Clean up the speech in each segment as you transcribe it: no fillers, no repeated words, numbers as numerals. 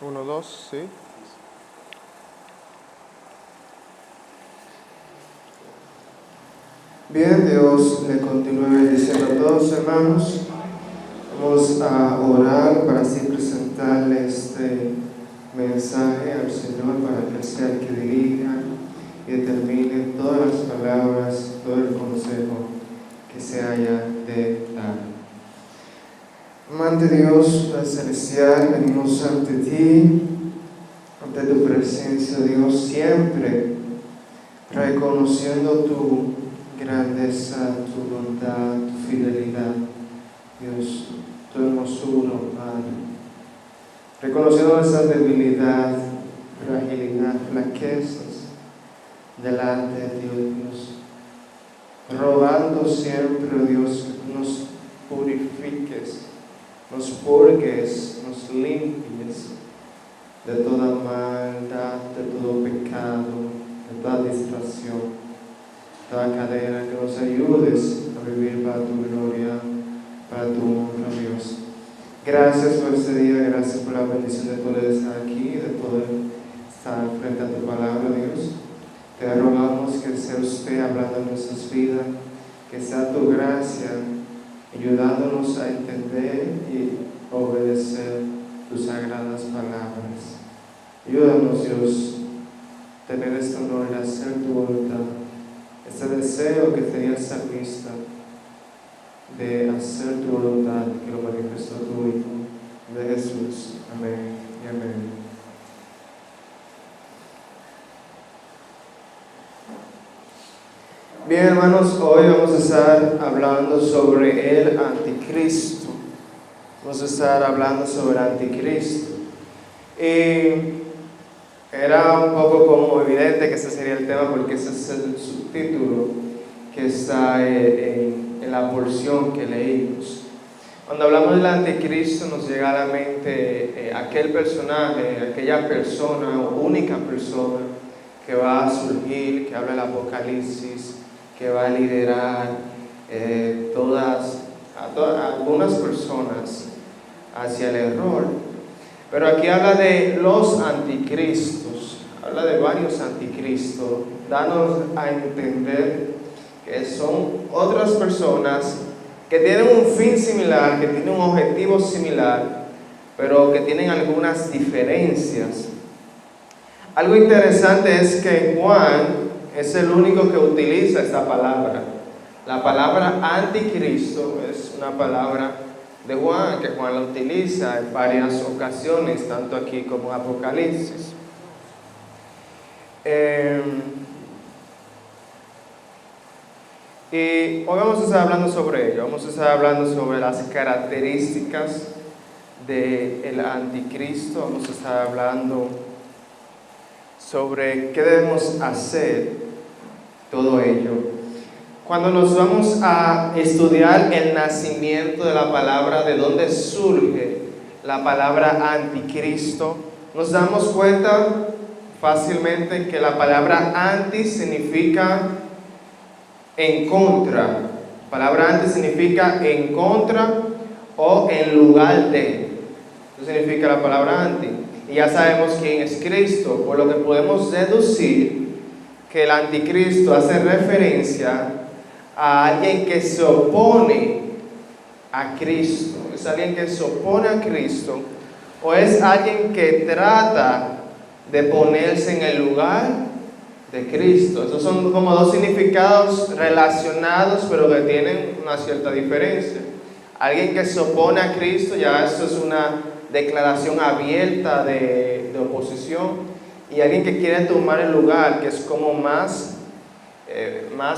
Uno, dos, sí. Bien, Dios le continúe bendiciendo a todos, hermanos. Vamos a orar para así presentarle este mensaje al Señor para que sea el que dirija y determine todas las palabras, todo el consejo que se haya de dar. Amante Dios, Padre Celestial, venimos ante ti, ante tu presencia, Dios, siempre reconociendo tu grandeza, tu bondad, tu fidelidad, Dios, tu hermosura, Padre. Reconociendo nuestra debilidad, fragilidad, flaquezas delante de ti, Dios. Rogando siempre, Dios, que tú nos purifiques, nos purgues, nos limpies de toda maldad, de todo pecado, de toda distracción, toda cadena, que nos ayudes a vivir para tu gloria, para tu honra, Dios. Gracias por este día, gracias por la bendición de poder estar aquí, de poder estar frente a tu palabra, Dios. Te rogamos que sea usted hablando en nuestras vidas, que sea tu gracia ayudándonos a entender y obedecer tus sagradas palabras. Ayúdanos, Dios, tener esta honor y hacer tu voluntad, este deseo que tenía el salmista de hacer tu voluntad, que lo manifestó tu Hijo, de Jesús. Amén y amén. Bien, hermanos, hoy vamos a estar hablando sobre el anticristo. Vamos a estar hablando sobre el anticristo. Y era un poco como evidente que ese sería el tema porque ese es el subtítulo que está en la porción que leímos. Cuando hablamos del anticristo nos llega a la mente aquel personaje, aquella persona o única persona que va a surgir, que habla el Apocalipsis, que va a liderar algunas personas hacia el error. Pero aquí habla de los anticristos, habla de varios anticristos, danos a entender que son otras personas que tienen un fin similar, que tienen un objetivo similar, pero que tienen algunas diferencias. Algo interesante es que Juan es el único que utiliza esta palabra. La palabra anticristo es una palabra de Juan, que Juan la utiliza en varias ocasiones, tanto aquí como en Apocalipsis. Y hoy vamos a estar hablando sobre ello, vamos a estar hablando sobre las características del anticristo, vamos a estar hablando sobre qué debemos hacer, todo ello. Cuando nos vamos a estudiar el nacimiento de la palabra, de dónde surge la palabra anticristo, nos damos cuenta fácilmente que la palabra anti significa en contra. La palabra anti significa en contra o en lugar de. Eso significa la palabra anti. Y ya sabemos quién es Cristo, por lo que podemos deducir que el anticristo hace referencia a alguien que se opone a Cristo. Es alguien que se opone a Cristo o es alguien que trata de ponerse en el lugar de Cristo. Esos son como dos significados relacionados, pero que tienen una cierta diferencia. Alguien que se opone a Cristo, ya esto es una declaración abierta de oposición, y alguien que quiere tomar el lugar, que es como más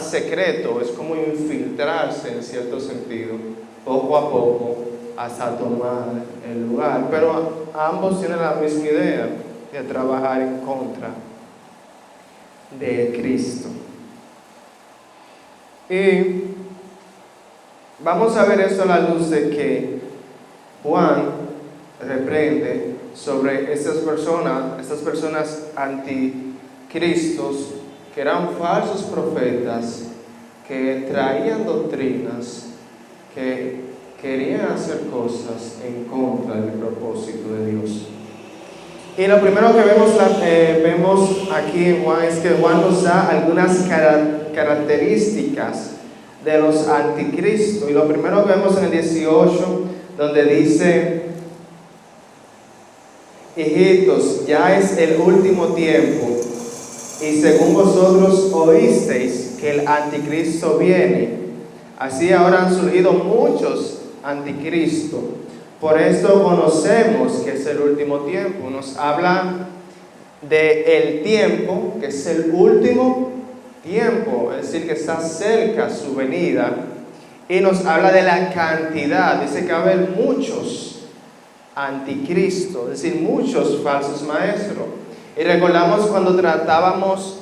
secreto, es como infiltrarse en cierto sentido, poco a poco, hasta tomar el lugar. Pero ambos tienen la misma idea de trabajar en contra de Cristo. Y vamos a ver esto a la luz de que Juan reprende sobre estas personas anticristos, que eran falsos profetas, que traían doctrinas, que querían hacer cosas en contra del propósito de Dios. Y lo primero que vemos aquí en Juan es que Juan nos da algunas características de los anticristos. Y lo primero que vemos en el 18, donde dice: hijitos, ya es el último tiempo, y según vosotros oísteis que el anticristo viene, así ahora han surgido muchos anticristos. Por esto conocemos que es el último tiempo. Nos habla del tiempo, que es el último tiempo, es decir, que está cerca su venida. Y nos habla de la cantidad, dice que va a haber muchos anticristos, es decir, muchos falsos maestros. Y recordamos cuando tratábamos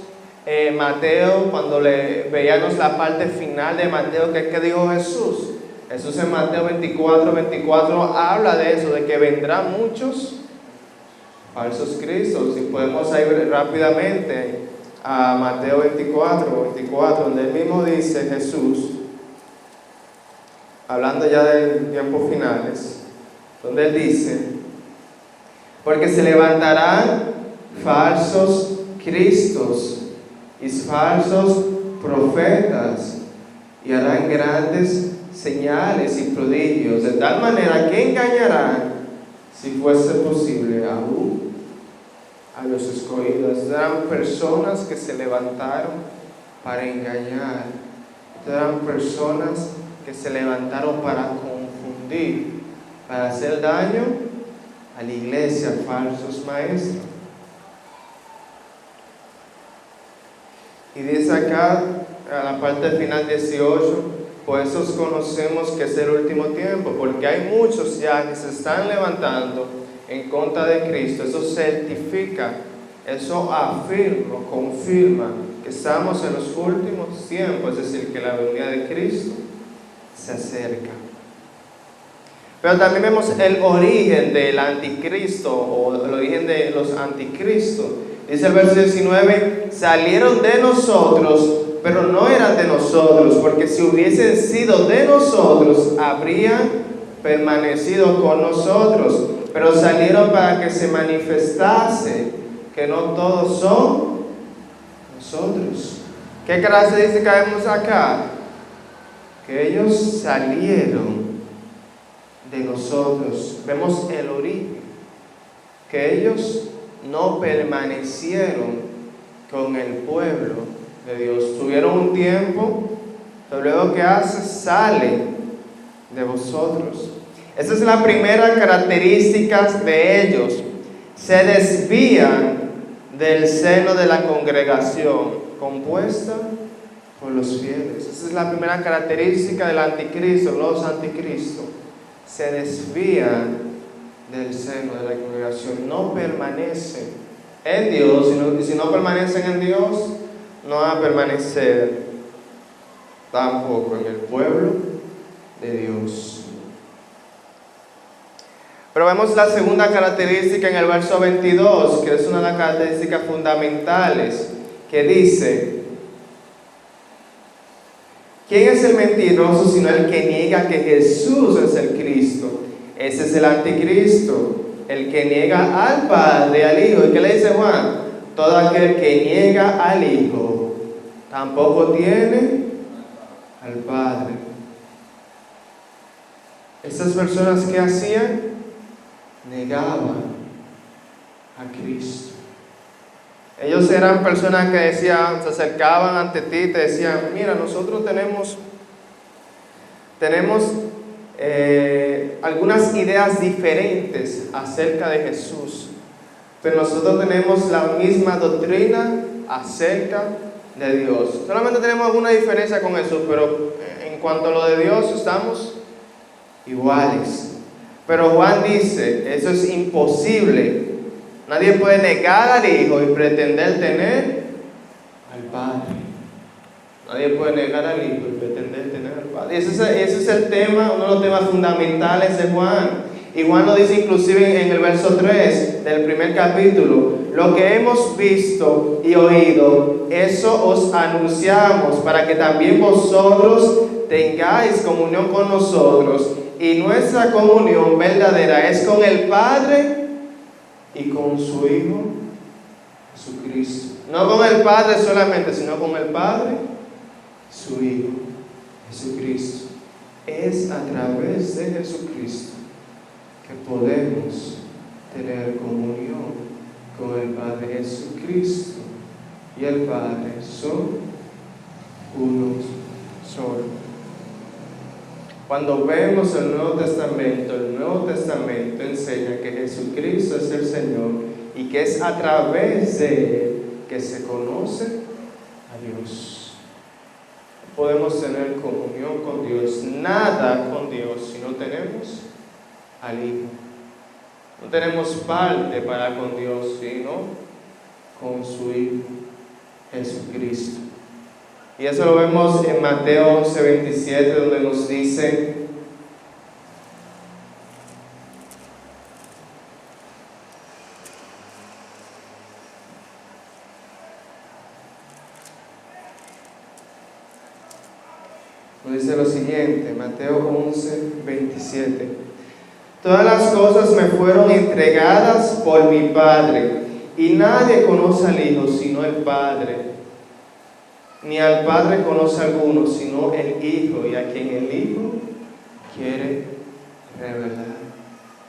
Mateo, cuando veíamos la parte final de Mateo, ¿qué dijo Jesús? Jesús en Mateo 24 habla de eso, de que vendrán muchos falsos cristos. Y podemos ir rápidamente a Mateo 24, donde él mismo dice, Jesús, hablando ya de tiempos finales, donde él dice: porque se levantarán falsos cristos y falsos profetas, y harán grandes señales y prodigios, de tal manera que engañarán, si fuese posible, aún a los escogidos. Serán personas que se levantaron para engañar, serán personas que se levantaron para confundir, para hacer daño a la iglesia, falsos maestros. Y dice acá, a la parte final 18, por eso conocemos que es el último tiempo, porque hay muchos ya que se están levantando en contra de Cristo. Eso certifica, eso afirma, confirma que estamos en los últimos tiempos, es decir, que la venida de Cristo se acerca. Pero también vemos el origen del anticristo, o el origen de los anticristos. Dice el verso 19: salieron de nosotros, pero no eran de nosotros, porque si hubiesen sido de nosotros, habrían permanecido con nosotros. Pero salieron para que se manifestase que no todos son nosotros. ¿Qué característica vemos acá? Que ellos salieron de nosotros. Vemos el origen, que ellos no permanecieron con el pueblo de Dios. Tuvieron un tiempo, pero luego que hace, sale de vosotros. Esa es la primera característica de ellos. Se desvían del seno de la congregación compuesta por los fieles. Esa es la primera característica del anticristo, los anticristos. Se desvían del seno de la congregación, no permanecen en Dios, y si no permanecen en Dios, no van a permanecer tampoco en el pueblo de Dios. Pero vemos la segunda característica en el verso 22, que es una de las características fundamentales, que dice: ¿quién es el mentiroso sino el que niega que Jesús es el Cristo? Ese es el anticristo, el que niega al Padre, al Hijo. ¿Y qué le dice Juan? Todo aquel que niega al Hijo tampoco tiene al Padre. Estas personas, ¿qué hacían? Negaban a Cristo. Ellos eran personas que decían, se acercaban ante ti y te decían: mira, nosotros tenemos algunas ideas diferentes acerca de Jesús, pero nosotros tenemos la misma doctrina acerca de Dios. Solamente tenemos alguna diferencia con Jesús, pero en cuanto a lo de Dios estamos iguales. Pero Juan dice, eso es imposible. Nadie puede negar al Hijo y pretender tener al Padre. Nadie puede negar al Hijo y pretender tener al Padre. Ese es el tema, uno de los temas fundamentales de Juan. Y Juan lo dice inclusive en el verso 3 del primer capítulo: lo que hemos visto y oído, eso os anunciamos, para que también vosotros tengáis comunión con nosotros. Y nuestra comunión verdadera es con el Padre y con su Hijo Jesucristo. No con el Padre solamente, sino con el Padre, su Hijo Jesucristo. Es a través de Jesucristo que podemos tener comunión con el Padre. Jesucristo y el Padre son uno solo. Cuando vemos el Nuevo Testamento enseña que Jesucristo es el Señor y que es a través de Él que se conoce a Dios. Podemos tener comunión con Dios, nada con Dios, si no tenemos al Hijo. No tenemos parte para con Dios, sino con su Hijo Jesucristo. Y eso lo vemos en Mateo 11:27, donde nos dice: dice lo siguiente, Mateo 11:27: todas las cosas me fueron entregadas por mi Padre, y nadie conoce al Hijo sino el Padre, ni al Padre conoce a alguno sino el Hijo, y a quien el Hijo quiere revelar.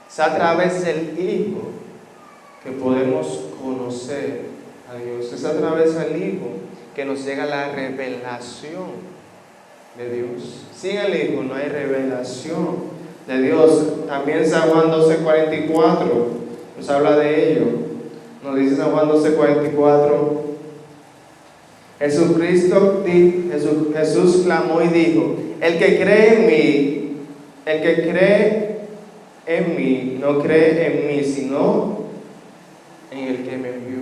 Es a través del Hijo que podemos conocer a Dios. Es a través del Hijo que nos llega la revelación de Dios. Sin el Hijo no hay revelación de Dios. También San Juan 12:44 nos habla de ello. Nos dice San Juan 12:44: Jesús clamó y dijo: el que cree en mí no cree en mí, sino en el que me envió.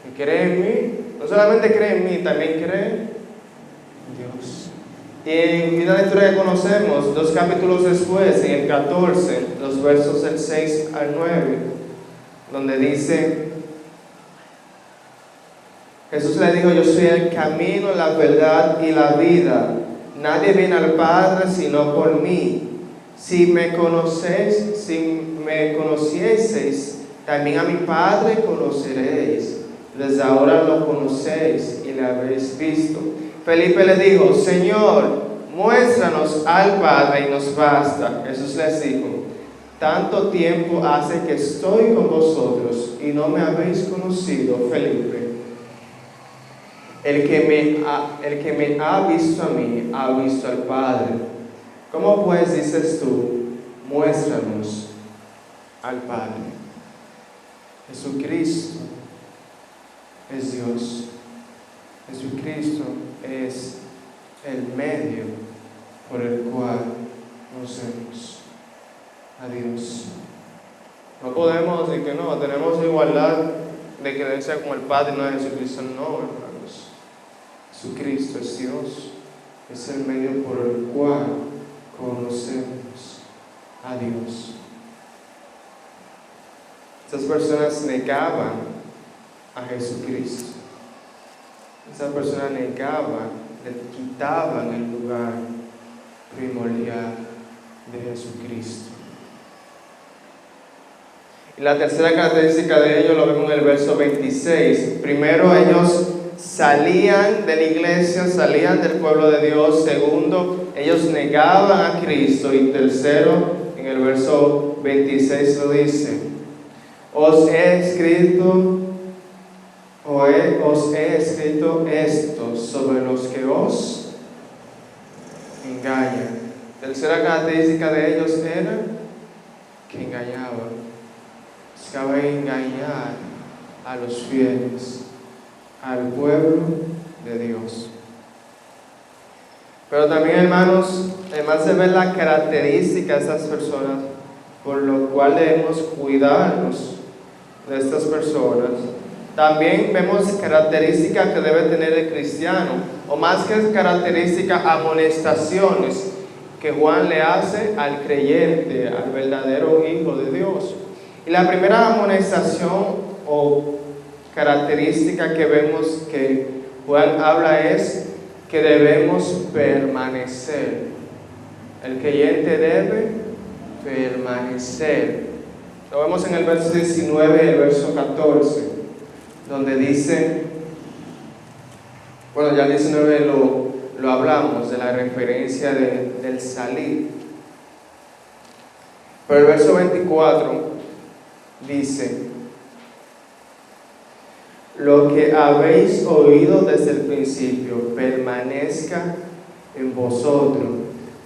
El que cree en mí, no solamente cree en mí, también cree en Dios. Y en la lectura que conocemos, 2 capítulos después, en el 14, los versos del 6 al 9, donde dice: Jesús le dijo: yo soy el camino, la verdad y la vida. Nadie viene al Padre sino por mí. Si me conocieseis, también a mi Padre conoceréis. Desde ahora lo conocéis y le habéis visto. Felipe le dijo: Señor, muéstranos al Padre y nos basta. Jesús les dijo: tanto tiempo hace que estoy con vosotros y no me habéis conocido, Felipe. El que me ha visto a mí, ha visto al Padre. ¿Cómo pues dices tú, muéstranos al Padre? Jesucristo es Dios. Jesucristo es el medio por el cual conocemos a Dios. No podemos decir que no, tenemos igualdad de creencia con el Padre, no es Jesucristo, no, hermanos. Jesucristo es Dios, es el medio por el cual conocemos a Dios. Estas personas negaban a Jesucristo. Estas personas negaban, le quitaban el lugar primordial de Jesucristo. Y la tercera característica de ellos lo vemos en el verso 26. Primero, ellos salían de la iglesia, salían del pueblo de Dios. Segundo, ellos negaban a Cristo. Y tercero, en el verso 26 lo dice: os he escrito esto sobre los que os engañan. Tercera característica de ellos era que engañaban. Buscaban engañar a los fieles, al pueblo de Dios. Pero también, hermanos, además de ver la característica de estas personas, por lo cual debemos cuidarnos de estas personas, también vemos características que debe tener el cristiano, o más que características, amonestaciones que Juan le hace al creyente, al verdadero Hijo de Dios. Y la primera amonestación o característica que vemos que Juan habla es que debemos permanecer. El creyente debe permanecer Lo vemos en el verso 19 y el verso 14, donde dice, bueno, ya el 19 lo hablamos, de la referencia del salir. Pero el verso 24 dice, lo que habéis oído desde el principio permanezca en vosotros.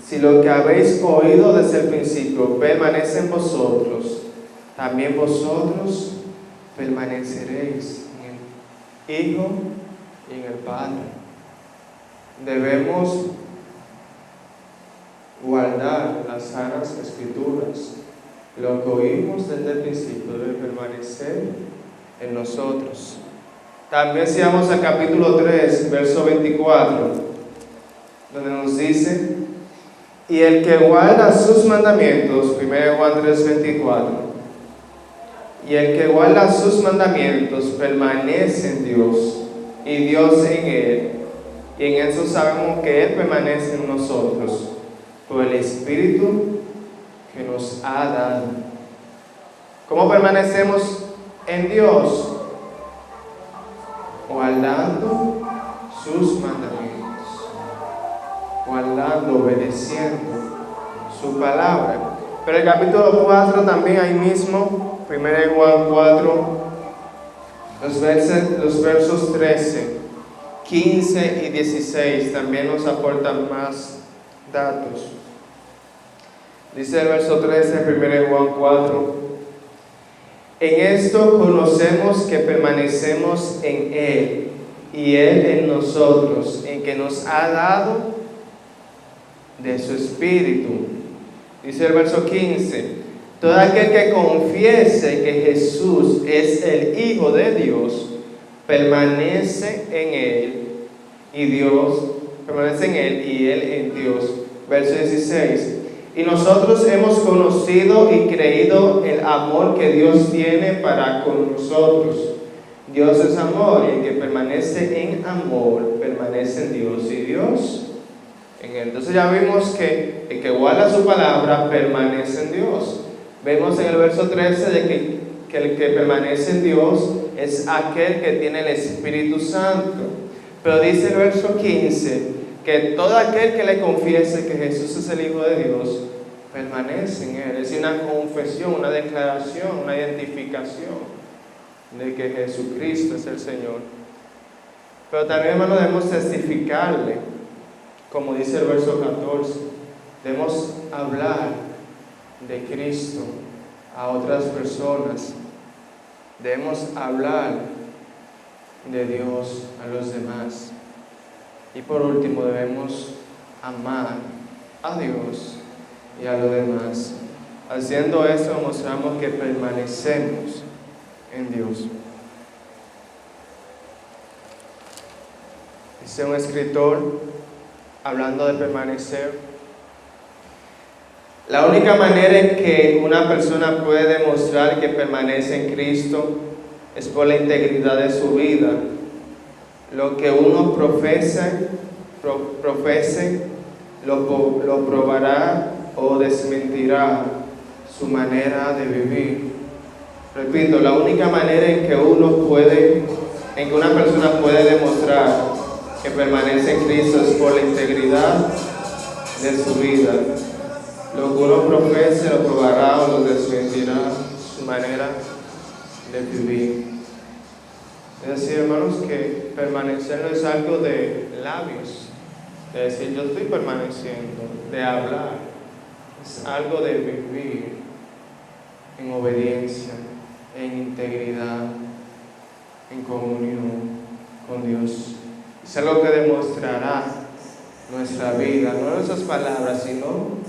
Si lo que habéis oído desde el principio permanece en vosotros, también vosotros permaneceréis en el Hijo y en el Padre. Debemos guardar las sanas escrituras. Lo que oímos desde el principio debe permanecer en nosotros. También si vamos al capítulo 3, verso 24, donde nos dice, y el que guarda sus mandamientos, 1 Juan 3, 24, y el que guarda sus mandamientos permanece en Dios, y Dios en él, y en eso sabemos que Él permanece en nosotros, por el Espíritu que nos ha dado. ¿Cómo permanecemos en Dios? Guardando sus mandamientos, guardando, obedeciendo su palabra. Pero el capítulo 4 también ahí mismo, 1 Juan 4, los versos 13, 15 y 16 también nos aportan más datos. Dice el verso 13, 1 Juan 4, en esto conocemos que permanecemos en Él y Él en nosotros, en que nos ha dado de su Espíritu. Dice el verso 15, todo aquel que confiese que Jesús es el Hijo de Dios, permanece en Él y Dios permanece en Él y Él en Dios. Verso 16, y nosotros hemos conocido y creído el amor que Dios tiene para con nosotros. Dios es amor, y el que permanece en amor permanece en Dios y Dios en él. Entonces ya vimos que el que guarda su palabra permanece en Dios. Vemos en el verso 13 de que el que permanece en Dios es aquel que tiene el Espíritu Santo. Pero dice el verso 15 que todo aquel que le confiese que Jesús es el Hijo de Dios permanece en Él. Es decir, una confesión, una declaración, una identificación de que Jesucristo es el Señor. Pero también, hermano, debemos testificarle, como dice el verso 14, debemos hablar de Cristo a otras personas, debemos hablar de Dios a los demás. Y por último, debemos amar a Dios y a los demás. Haciendo eso, mostramos que permanecemos en Dios. Dice un escritor, hablando de permanecer, la única manera en que una persona puede demostrar que permanece en Cristo es por la integridad de su vida. Lo que uno profese, lo probará o desmentirá su manera de vivir. Repito, la única manera en que una persona puede demostrar que permanece en Cristo es por la integridad de su vida. Lo que uno profese, lo probará o lo desmentirá su manera de vivir. Es decir, hermanos, que permanecer no es algo de labios, de decir yo estoy permaneciendo, de hablar. Es algo de vivir en obediencia, en integridad, en comunión con Dios. Es algo que demostrará nuestra vida, no nuestras palabras, sino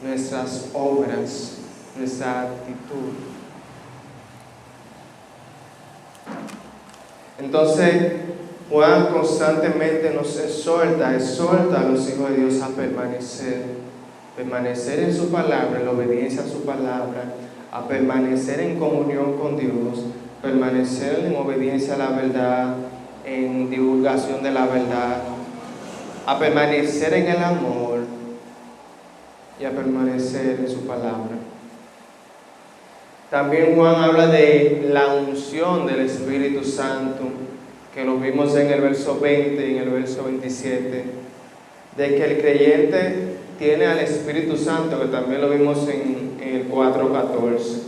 nuestras obras, nuestra actitud. Entonces, Juan constantemente nos exhorta a los hijos de Dios a permanecer en su palabra, en la obediencia a su palabra, a permanecer en comunión con Dios, permanecer en obediencia a la verdad, en divulgación de la verdad, a permanecer en el amor y a permanecer en su palabra. También Juan habla de la unción del Espíritu Santo, que lo vimos en el verso 20 y en el verso 27, de que el creyente tiene al Espíritu Santo, que también lo vimos en el 4:14.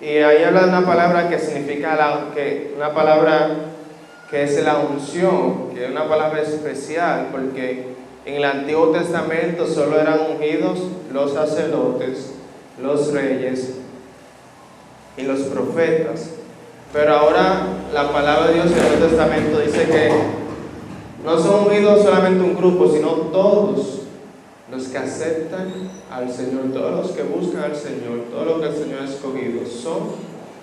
Y ahí habla de una palabra que significa una palabra que es la unción, que es una palabra especial, porque en el Antiguo Testamento solo eran ungidos los sacerdotes, los reyes y los profetas. Pero ahora la palabra de Dios en el Nuevo Testamento dice que no son ungidos solamente un grupo, sino todos los que aceptan al Señor, todos los que buscan al Señor, todos los que el Señor ha escogido, son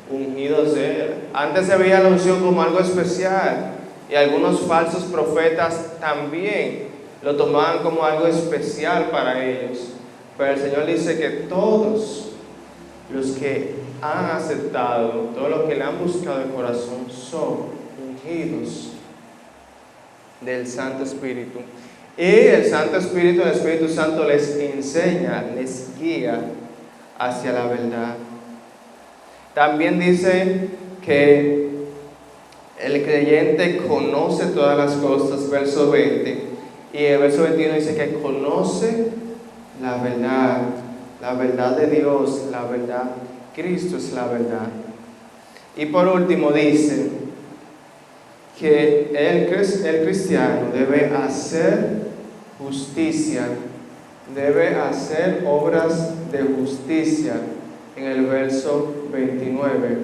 ungidos de Él. Antes se veía la unción como algo especial, y algunos falsos profetas también lo tomaban como algo especial para ellos. Pero el Señor dice que todos los que han aceptado, todos los que le han buscado de corazón, son ungidos del Santo Espíritu. Y el Santo Espíritu, el Espíritu Santo les enseña, les guía hacia la verdad. También dice que el creyente conoce todas las cosas, verso 20. Y el verso 21 dice que conoce la verdad de Dios, la verdad. Cristo es la verdad. Y por último dice que el cristiano debe hacer justicia, debe hacer obras de justicia, en el verso 29.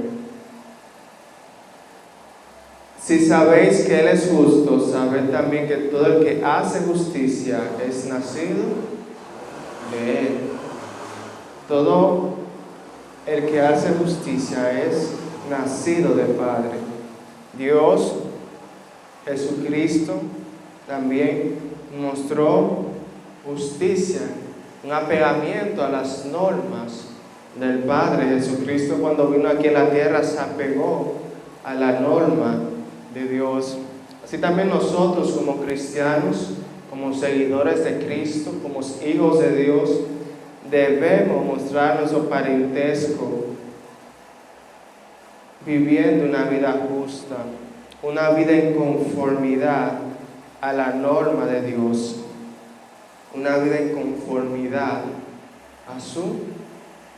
Si sabéis que Él es justo, sabed también que todo el que hace justicia es nacido de Él. Todo el que hace justicia es nacido del Padre. Dios, Jesucristo, también mostró justicia, un apegamiento a las normas del Padre. Jesucristo, cuando vino aquí en la tierra, se apegó a la norma de Dios. Así también nosotros, como cristianos, como seguidores de Cristo, como hijos de Dios, debemos mostrar nuestro parentesco viviendo una vida justa, una vida en conformidad a la norma de Dios, una vida en conformidad a su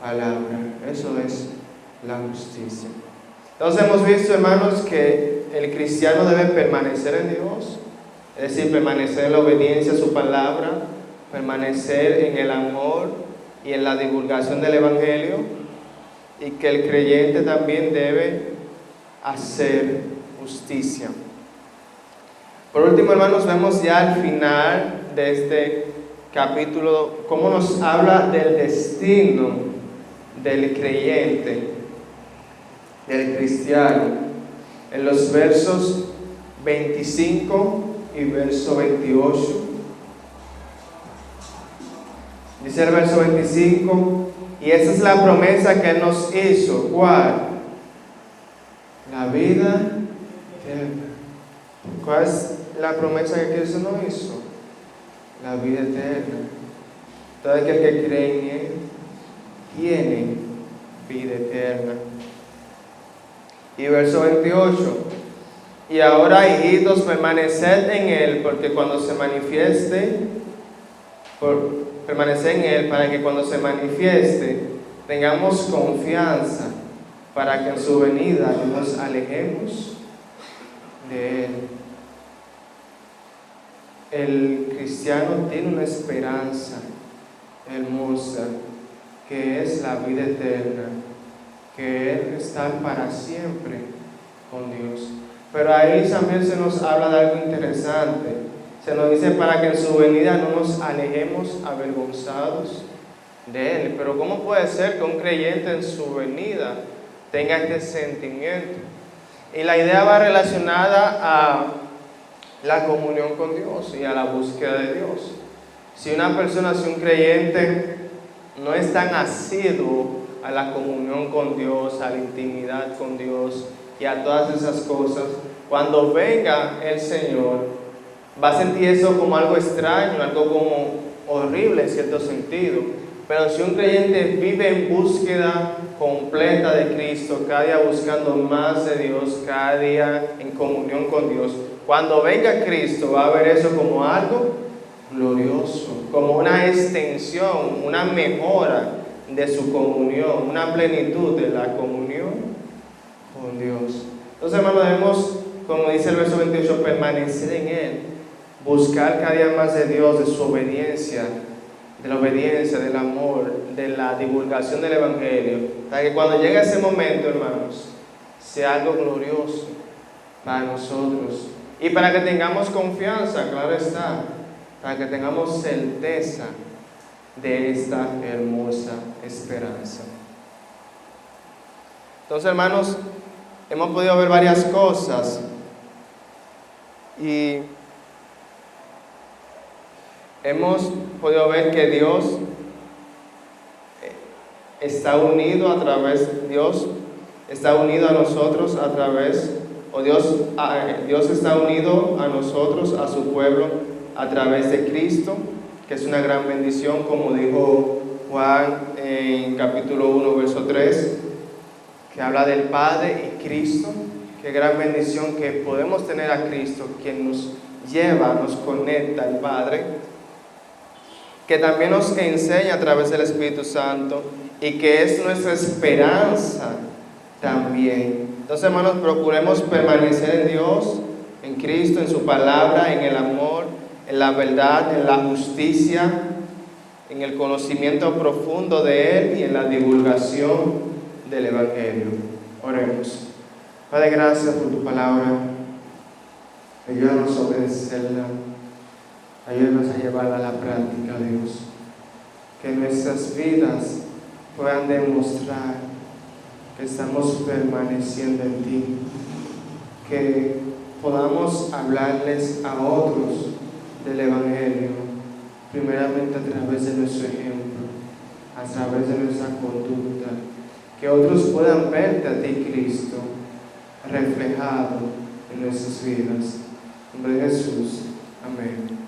palabra. Eso es la justicia. Entonces hemos visto, hermanos, que el cristiano debe permanecer en Dios, es decir, permanecer en la obediencia a su palabra, permanecer en el amor y en la divulgación del Evangelio, y que el creyente también debe hacer justicia. Por último, hermanos, vemos ya al final de este capítulo cómo nos habla del destino del creyente, del cristiano, en los versos 25 y verso 28. Dice el verso 25: y esa es la promesa que Él nos hizo. ¿Cuál? La vida eterna. ¿Cuál es la promesa que Cristo nos hizo? La vida eterna. Todo aquel que cree en Él tiene vida eterna. Y verso 28: y ahora, hijitos, permaneced en Él, porque cuando se manifieste, permaneced en Él, para que cuando se manifieste tengamos confianza, para que en su venida no nos alejemos de Él. El cristiano tiene una esperanza hermosa, que es la vida eterna, que es estar para siempre con Dios. Pero ahí también se nos habla de algo interesante. Se nos dice para que en su venida no nos alejemos avergonzados de Él. Pero ¿cómo puede ser que un creyente en su venida tenga este sentimiento? Y la idea va relacionada a la comunión con Dios y a la búsqueda de Dios. Si una persona, si un creyente no es tan asiduo a la comunión con Dios, a la intimidad con Dios y a todas esas cosas, cuando venga el Señor, va a sentir eso como algo extraño, algo como horrible en cierto sentido. Pero si un creyente vive en búsqueda completa de Cristo, cada día buscando más de Dios, cada día en comunión con Dios. Cuando venga Cristo va a ver eso como algo glorioso, como una extensión, una mejora de su comunión, una plenitud de la comunión con Dios. Entonces, hermanos, debemos, como dice el verso 28, permanecer en Él, buscar cada día más de Dios, de su obediencia, de la obediencia, del amor, de la divulgación del Evangelio, para que cuando llegue ese momento, hermanos, sea algo glorioso para nosotros y para que tengamos confianza, claro está, para que tengamos certeza de esta hermosa esperanza. Entonces, hermanos, hemos podido ver varias cosas y hemos podido ver que Dios está unido a través, Dios está unido a nosotros a través, o Dios está unido a nosotros, a su pueblo, a través de Cristo, que es una gran bendición, como dijo Juan en capítulo 1, verso 3, que habla del Padre y Cristo. Qué gran bendición que podemos tener a Cristo, quien nos lleva, nos conecta al Padre, que también nos enseña a través del Espíritu Santo y que es nuestra esperanza también. Entonces, hermanos, procuremos permanecer en Dios, en Cristo, en su palabra, en el amor, en la verdad, en la justicia, en el conocimiento profundo de Él y en la divulgación del Evangelio. Oremos. Padre, gracias por tu palabra. Ayúdanos a obedecerla. Ayúdanos a llevarla a la práctica, Dios. Que nuestras vidas puedan demostrar que estamos permaneciendo en ti. Que podamos hablarles a otros del Evangelio, primeramente a través de nuestro ejemplo, a través de nuestra conducta. Que otros puedan verte a ti, Cristo, reflejado en nuestras vidas. En nombre de Jesús. Amén.